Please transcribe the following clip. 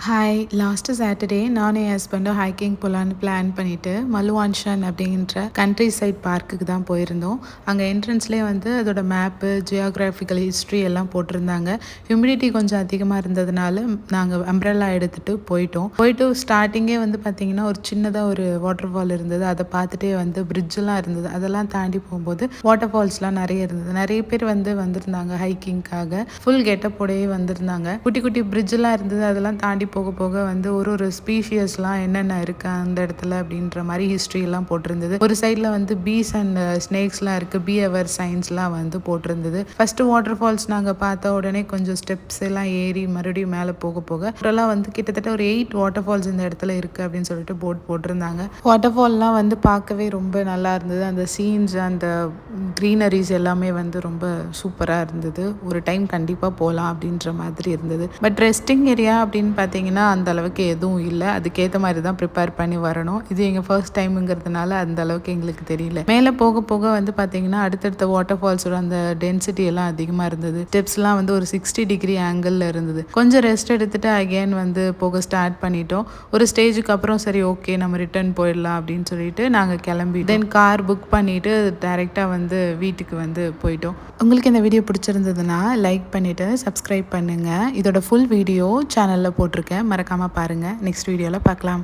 Hi last Saturday நானும் என் ஹஸ்பண்டும் hiking போகலான்னு பிளான் பண்ணிவிட்டு மலுவான்ஷன் அப்படின்ற கண்ட்ரி சைட் பார்க்குக்கு தான் போயிருந்தோம். அங்கே என்ட்ரன்ஸ்லேயே வந்து அதோட மேப்பு, ஜியோகிராஃபிக்கல் ஹிஸ்ட்ரி எல்லாம் போட்டிருந்தாங்க. ஹியூமிடிட்டி கொஞ்சம் அதிகமாக இருந்ததுனால நாங்கள் அம்ப்ரெல்லா எடுத்துகிட்டு போயிட்டு ஸ்டார்டிங்கே வந்து பார்த்திங்கன்னா ஒரு சின்னதாக ஒரு வாட்டர் ஃபால் இருந்தது. அதை பார்த்துட்டே வந்து பிரிட்ஜெலாம் இருந்தது. அதெல்லாம் தாண்டி போகும்போது வாட்டர் ஃபால்ஸ்லாம் நிறைய இருந்தது. நிறைய பேர் வந்திருந்தாங்க ஹைக்கிங்காக. ஃபுல் கெட்டப்போடையே வந்திருந்தாங்க. குட்டி குட்டி பிரிட்ஜெலாம் இருந்தது. அதெல்லாம் தாண்டி போக போக வந்து ஒரு ஸ்பீஷியஸ்லாம் என்னென்ன இருக்குது அந்த இடத்துல அப்படின்ற மாதிரி ஹிஸ்ட்ரியெல்லாம் போட்டிருந்தது. ஒரு சைடில் வந்து பீஸ் அண்ட் ஸ்னேக்ஸ்லாம் இருக்குது. பி அவர் சயின்ஸ்லாம் வந்து போட்டிருந்தது. ஃபஸ்ட்டு வாட்டர் ஃபால்ஸ் நாங்கள் பார்த்த உடனே கொஞ்சம் ஸ்டெப்ஸ் எல்லாம் ஏறி மறுபடியும் மேலே போக போக அதெல்லாம் வந்து கிட்டத்தட்ட ஒரு 8 வாட்டர் ஃபால்ஸ் இந்த இடத்துல இருக்குது அப்படின்னு சொல்லிட்டு போட்டிருந்தாங்க. வாட்டர் ஃபால்லாம் வந்து பார்க்கவே ரொம்ப நல்லா இருந்தது. அந்த சீன்ஸ், அந்த க்ரீனரிஸ் எல்லாமே வந்து ரொம்ப சூப்பராக இருந்தது. ஒரு டைம் கண்டிப்பாக போகலாம் அப்படின்ற மாதிரி இருந்தது. பட் ரெஸ்டிங் ஏரியா அப்படின்னு பார்த்தீங்கன்னா அந்த அளவுக்கு எதுவும் இல்லை. அதுக்கேற்ற மாதிரி தான் ப்ரிப்பேர் பண்ணி வரணும். இது எங்கள் ஃபர்ஸ்ட் டைமுங்கிறதுனால அந்த அளவுக்கு எங்களுக்கு தெரியல. மேலே போக போக வந்து பார்த்தீங்கன்னா அடுத்தடுத்த வாட்டர் ஃபால்ஸோட அந்த டென்சிட்டி எல்லாம் அதிகமாக இருந்தது. ஸ்டெப்ஸ்லாம் வந்து ஒரு 60 டிகிரி ஆங்கிளில் இருந்தது. கொஞ்சம் ரெஸ்ட் எடுத்துகிட்டு அகெயின் வந்து போக ஸ்டார்ட் பண்ணிட்டோம். ஒரு ஸ்டேஜுக்கு அப்புறம் சரி ஓகே நம்ம ரிட்டர்ன் போயிடலாம் அப்படின்னு சொல்லிட்டு நாங்கள் கிளம்பி தென் கார் புக் பண்ணிவிட்டு டைரெக்டாக வந்து வீட்டுக்கு வந்து போயிட்டோம். உங்களுக்கு இந்த வீடியோ பிடிச்சிருந்ததுன்னா லைக் பண்ணிவிட்டு சப்ஸ்கிரைப் பண்ணுங்கள். இதோட ஃபுல் வீடியோ சேனலில் போட்டிருக்கேன், மறக்காமல் பாருங்கள். நெக்ஸ்ட் வீடியோவில் பார்க்கலாம்.